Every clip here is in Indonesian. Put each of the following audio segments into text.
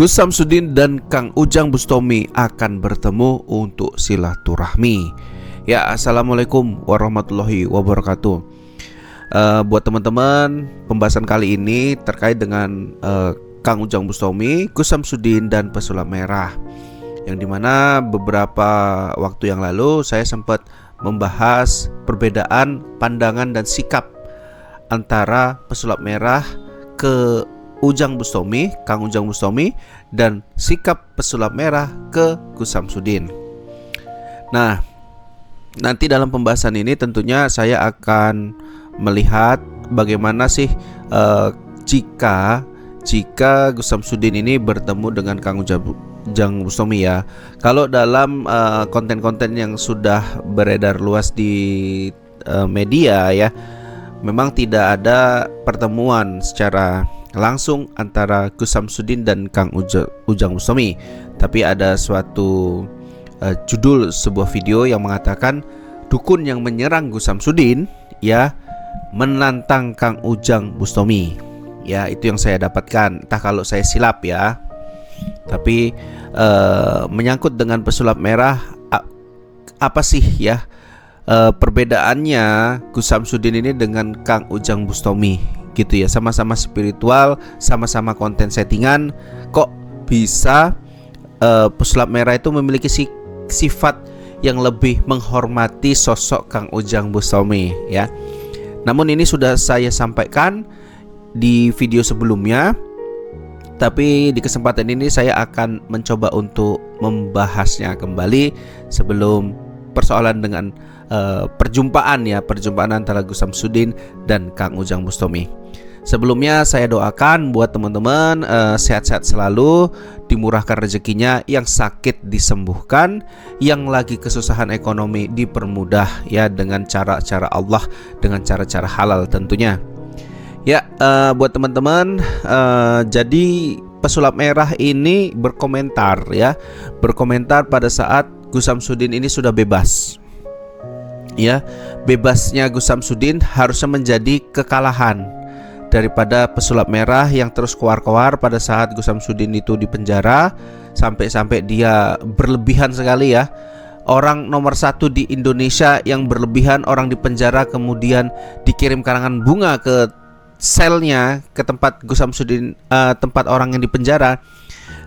Gus Samsudin dan Kang Ujang Bustami akan bertemu untuk silaturahmi. Ya, assalamualaikum warahmatullahi wabarakatuh. Buat teman-teman, pembahasan kali ini terkait dengan Kang Ujang Bustami, Gus Samsudin dan Pesulap Merah. Yang dimana beberapa waktu yang lalu saya sempat membahas perbedaan pandangan dan sikap antara Pesulap Merah ke Ujang Bustami, Kang Ujang Bustami, dan sikap Pesulap Merah ke Gus Samsudin. Nah, nanti dalam pembahasan ini tentunya saya akan melihat bagaimana sih jika Gus Samsudin ini bertemu dengan Kang Ujang Bustami ya. Kalau dalam konten-konten yang sudah beredar luas di media ya, memang tidak ada pertemuan secara langsung antara Gus Samsudin dan Kang Ujang Bustami. Tapi ada suatu judul sebuah video yang mengatakan dukun yang menyerang Gus Samsudin ya menantang Kang Ujang Bustami. Ya, itu yang saya dapatkan. Entah kalau saya silap ya. Tapi menyangkut dengan Pesulap Merah, apa sih ya perbedaannya Gus Samsudin ini dengan Kang Ujang Bustami gitu ya. Sama-sama spiritual, sama-sama konten settingan, kok bisa Pesulap Merah itu memiliki sifat yang lebih menghormati sosok Kang Ujang Bustami ya. Namun ini sudah saya sampaikan di video sebelumnya, tapi di kesempatan ini saya akan mencoba untuk membahasnya kembali sebelum persoalan dengan perjumpaan antara Gus Samsudin dan Kang Ujang Bustami. Sebelumnya saya doakan buat teman-teman sehat-sehat selalu, dimurahkan rezekinya, yang sakit disembuhkan, yang lagi kesusahan ekonomi dipermudah ya dengan cara-cara Allah, dengan cara-cara halal tentunya. Ya, buat teman-teman, jadi Pesulap Merah ini berkomentar pada saat Gus Samsudin ini sudah bebas. Ya, bebasnya Gus Samsudin harusnya menjadi kekalahan daripada Pesulap Merah yang terus koar-koar pada saat Gus Samsudin itu di penjara, sampai dia berlebihan sekali ya. Orang nomor satu di Indonesia yang berlebihan, orang di penjara kemudian dikirim karangan bunga ke selnya, ke tempat Gus Samsudin, tempat orang yang di penjara.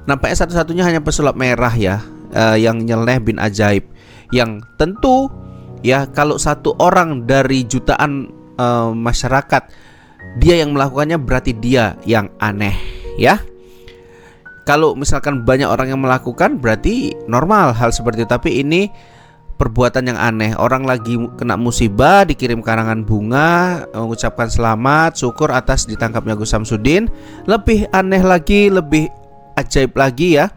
Nampaknya satu-satunya hanya Pesulap Merah ya, yang nyeleneh bin ajaib, yang tentu ya kalau satu orang dari jutaan masyarakat dia yang melakukannya, berarti dia yang aneh ya. Kalau misalkan banyak orang yang melakukan, berarti normal hal seperti itu. Tapi ini perbuatan yang aneh. Orang lagi kena musibah, dikirim karangan bunga, mengucapkan selamat, syukur atas ditangkapnya Gus Samsudin. Lebih aneh lagi, lebih ajaib lagi ya,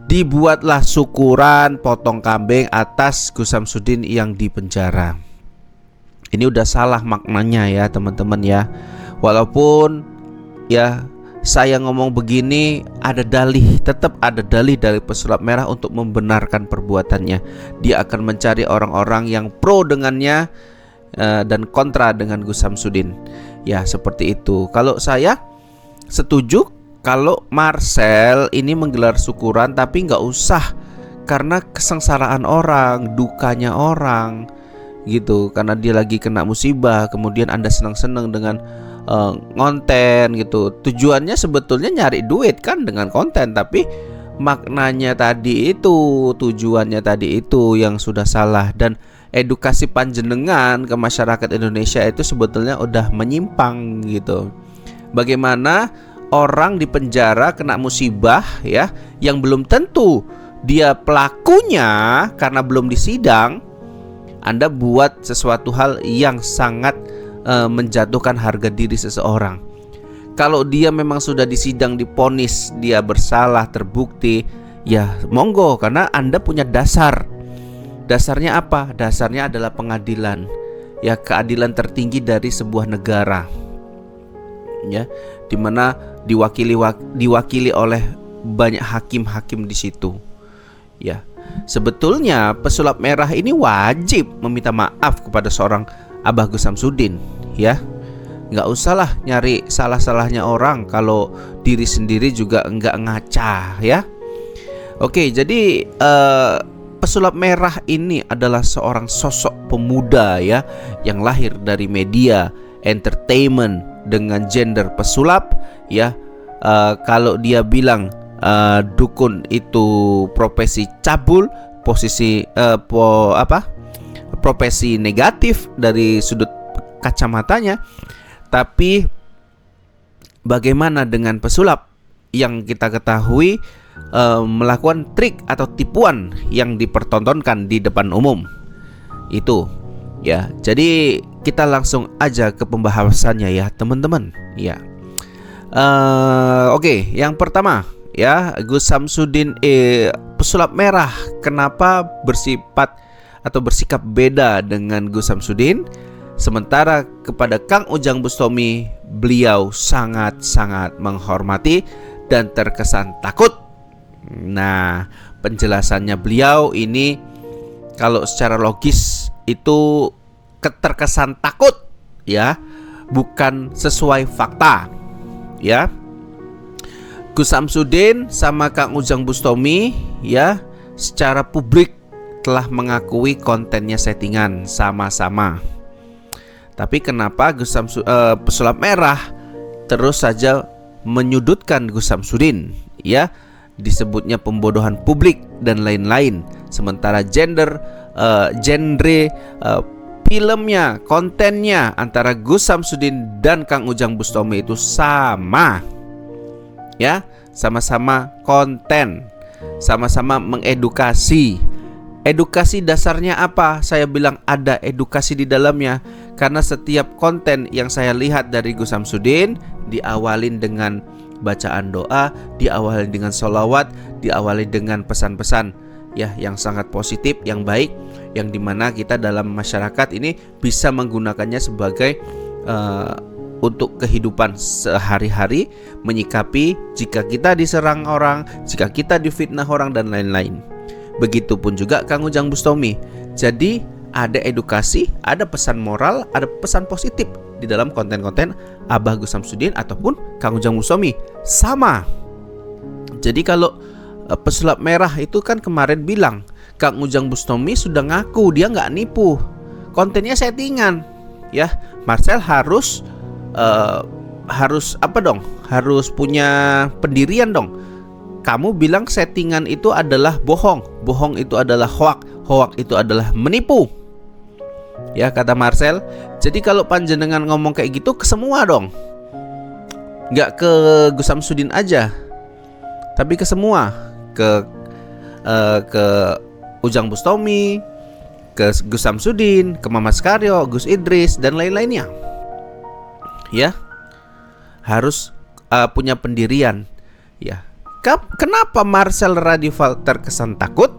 dibuatlah syukuran, potong kambing atas Gus Samsudin yang di penjara. Ini udah salah maknanya ya teman-teman ya. Walaupun ya saya ngomong begini, tetap ada dalih dari Pesulap Merah untuk membenarkan perbuatannya. Dia akan mencari orang-orang yang pro dengannya dan kontra dengan Gus Samsudin. Ya, seperti itu. Kalau saya setuju kalau Marcel ini menggelar syukuran, tapi nggak usah karena kesengsaraan orang, dukanya orang gitu, karena dia lagi kena musibah, kemudian Anda senang-senang dengan konten gitu. Tujuannya sebetulnya nyari duit kan dengan konten, tapi maknanya tadi itu, tujuannya tadi itu yang sudah salah. Dan edukasi panjenengan ke masyarakat Indonesia itu sebetulnya udah menyimpang gitu. Bagaimana orang di penjara kena musibah ya, yang belum tentu dia pelakunya karena belum disidang, Anda buat sesuatu hal yang sangat menjatuhkan harga diri seseorang. Kalau dia memang sudah disidang, diponis dia bersalah, terbukti, ya monggo, karena Anda punya dasar. Dasarnya apa? Dasarnya adalah pengadilan. Ya, keadilan tertinggi dari sebuah negara. Ya, dimana diwakili oleh banyak hakim-hakim di situ. Ya. Sebetulnya Pesulap Merah ini wajib meminta maaf kepada seorang Abah Gus Samsudin ya. nggak usahlah nyari salah-salahnya orang kalau diri sendiri juga nggak ngaca ya. Oke, jadi pesulap merah ini adalah seorang sosok pemuda ya, yang lahir dari media entertainment dengan gender pesulap ya. Kalau dia bilang dukun itu profesi cabul, profesi negatif dari sudut kacamatanya. Tapi bagaimana dengan pesulap yang kita ketahui melakukan trik atau tipuan yang dipertontonkan di depan umum itu ya. Jadi kita langsung aja ke pembahasannya ya teman-teman ya. Oke, yang pertama ya, Gus Samsudin pesulap merah kenapa bersifat atau bersikap beda dengan Gus Samsudin, sementara kepada Kang Ujang Bustami beliau sangat-sangat menghormati dan terkesan takut. Nah, penjelasannya beliau ini kalau secara logis itu terkesan takut ya, bukan sesuai fakta ya. Gus Samsudin sama Kang Ujang Bustami ya secara publik telah mengakui kontennya settingan sama-sama. Tapi kenapa pesulap merah terus saja menyudutkan Gus Samsudin ya, disebutnya pembodohan publik dan lain-lain, sementara genre filmnya, kontennya antara Gus Samsudin dan Kang Ujang Bustami itu sama ya, sama-sama konten, sama-sama mengedukasi. Edukasi dasarnya apa? Saya bilang ada edukasi di dalamnya, karena setiap konten yang saya lihat dari Gus Samsudin diawalin dengan bacaan doa, diawali dengan sholawat, diawali dengan pesan-pesan ya yang sangat positif, yang baik, yang dimana kita dalam masyarakat ini bisa menggunakannya sebagai untuk kehidupan sehari-hari, menyikapi jika kita diserang orang, jika kita difitnah orang dan lain-lain. Begitupun juga Kang Ujang Bustami. Jadi ada edukasi, ada pesan moral, ada pesan positif di dalam konten-konten Abah Gus Samsudin ataupun Kang Ujang Bustami sama. Jadi kalau pesulap merah itu kan kemarin bilang Kang Ujang Bustami sudah ngaku dia nggak nipu, kontennya settingan ya. Marcel harus apa dong? Harus punya pendirian dong. Kamu bilang settingan itu adalah bohong, bohong itu adalah hoak, hoak itu adalah menipu. Ya kata Marcel. Jadi kalau panjenengan ngomong kayak gitu ke semua dong, nggak ke Gus Samsudin aja, tapi ke semua, ke Ujang Bustami, ke Gus Samsudin, ke Mamat Karyo, Gus Idris dan lain-lainnya. Ya, harus punya pendirian. Ya, kenapa Marcel Radival terkesan takut?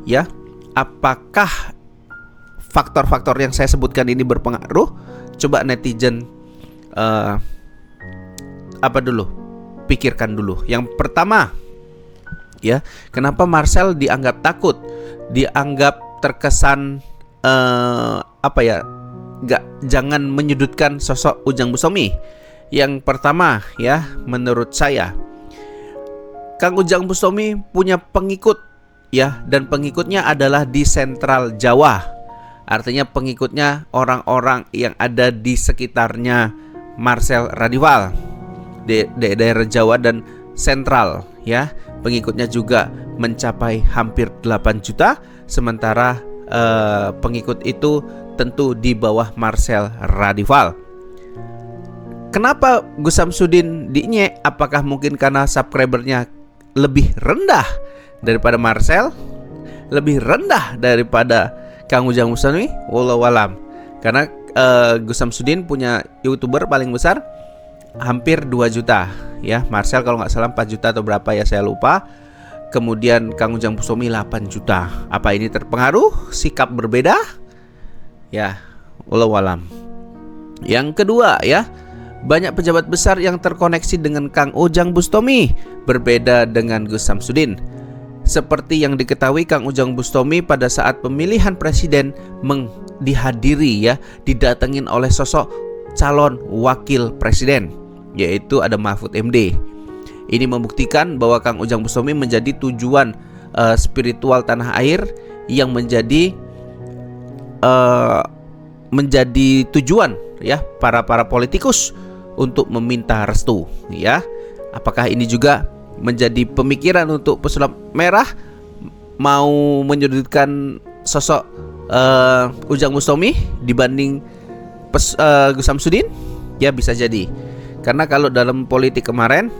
Ya, apakah faktor-faktor yang saya sebutkan ini berpengaruh? Coba netizen pikirkan dulu. Yang pertama, ya, kenapa Marcel dianggap takut? Dianggap terkesan jangan menyudutkan sosok Ujang Bustami. Yang pertama, ya, menurut saya Kang Ujang Bustami punya pengikut ya, dan pengikutnya adalah di sentral Jawa. Artinya pengikutnya orang-orang yang ada di sekitarnya Marcel Radival di daerah Jawa dan sentral ya. Pengikutnya juga mencapai hampir 8 juta, sementara pengikut itu tentu di bawah Marcel Radival. Kenapa Gus Samsudin dinyek? Apakah mungkin karena subscribernya lebih rendah daripada Marcel, lebih rendah daripada Kang Ujang Bustami? Wallahu alam. Karena Gus Samsudin punya YouTuber paling besar hampir 2 juta ya. Marcel kalau nggak salah 4 juta atau berapa ya, saya lupa. Kemudian Kang Ujang Bustami 8 juta. Apa ini terpengaruh? Sikap berbeda? Ya, wallahu alam. Yang kedua ya, banyak pejabat besar yang terkoneksi dengan Kang Ujang Bustami, berbeda dengan Gus Samsudin. Seperti yang diketahui, Kang Ujang Bustami pada saat pemilihan presiden dihadiri ya, didatengin oleh sosok calon wakil presiden, yaitu ada Mahfud MD. Ini membuktikan bahwa Kang Ujang Bustomi menjadi tujuan spiritual tanah air yang menjadi tujuan ya para politikus untuk meminta restu ya. Apakah ini juga menjadi pemikiran untuk pesulap merah mau menyudutkan sosok Ujang Bustomi dibanding Gus Samsudin? Ya bisa jadi. Karena kalau dalam politik kemarin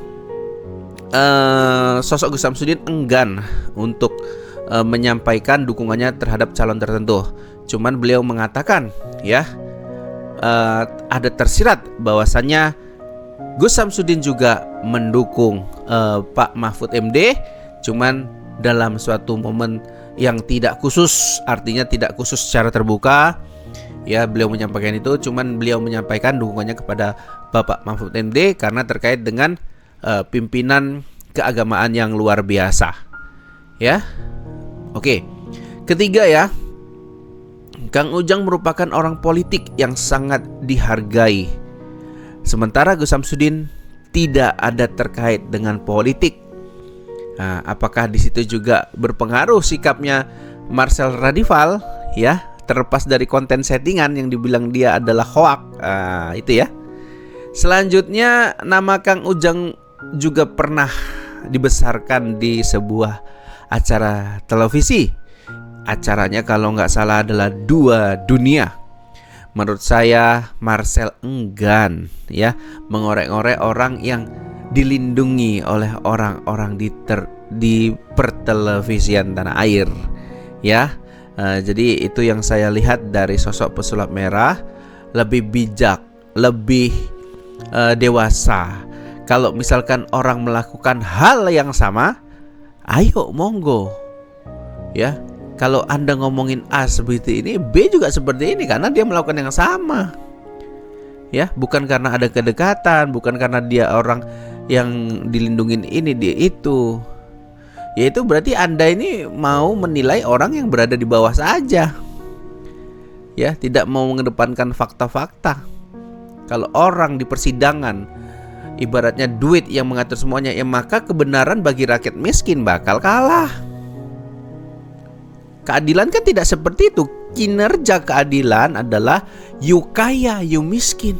sosok Gus Samsudin enggan untuk menyampaikan dukungannya terhadap calon tertentu. Cuman beliau mengatakan ya ada tersirat bahwasannya Gus Samsudin juga mendukung Pak Mahfud MD, cuman dalam suatu momen yang tidak khusus, artinya tidak khusus secara terbuka. Ya, beliau menyampaikan itu, cuman beliau menyampaikan dukungannya kepada Bapak Mahfud MD karena terkait dengan pimpinan keagamaan yang luar biasa. Ya. Oke. Ketiga ya, Kang Ujang merupakan orang politik yang sangat dihargai. Sementara Gus Samsudin tidak ada terkait dengan politik. Nah, apakah di situ juga berpengaruh sikapnya Marcel Radival ya, terlepas dari konten settingan yang dibilang dia adalah hoak. Itu ya. Selanjutnya nama Kang Ujang juga pernah dibesarkan di sebuah acara televisi. Acaranya kalau nggak salah adalah Dua Dunia. Menurut saya Marcel enggan ya mengorek-ngorek orang yang dilindungi oleh orang-orang di pertelevisian tanah air ya. Jadi itu yang saya lihat dari sosok pesulap merah, lebih bijak, lebih dewasa. Kalau misalkan orang melakukan hal yang sama, ayo monggo ya. Kalau Anda ngomongin A seperti ini, B juga seperti ini karena dia melakukan yang sama. Ya, bukan karena ada kedekatan, bukan karena dia orang yang dilindungin ini dia itu. Ya itu berarti Anda ini mau menilai orang yang berada di bawah saja. Ya, tidak mau mengedepankan fakta-fakta. Kalau orang di persidangan ibaratnya duit yang mengatur semuanya, ya maka kebenaran bagi rakyat miskin bakal kalah. Keadilan kan tidak seperti itu. Kinerja keadilan adalah you kaya, you miskin.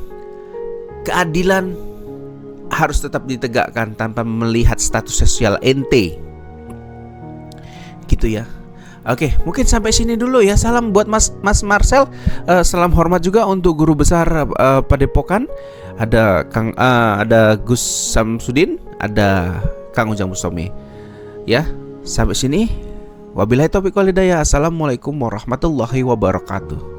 Keadilan harus tetap ditegakkan tanpa melihat status sosial ente. Gitu ya. Oke, mungkin sampai sini dulu ya. Salam buat Mas Marcel. Salam hormat juga untuk guru besar Padepokan. Ada Gus Samsudin, ada Kang Ujang Bustomi. Ya, sampai sini. Wabillahi taufiq wal hidayah. Assalamualaikum warahmatullahi wabarakatuh.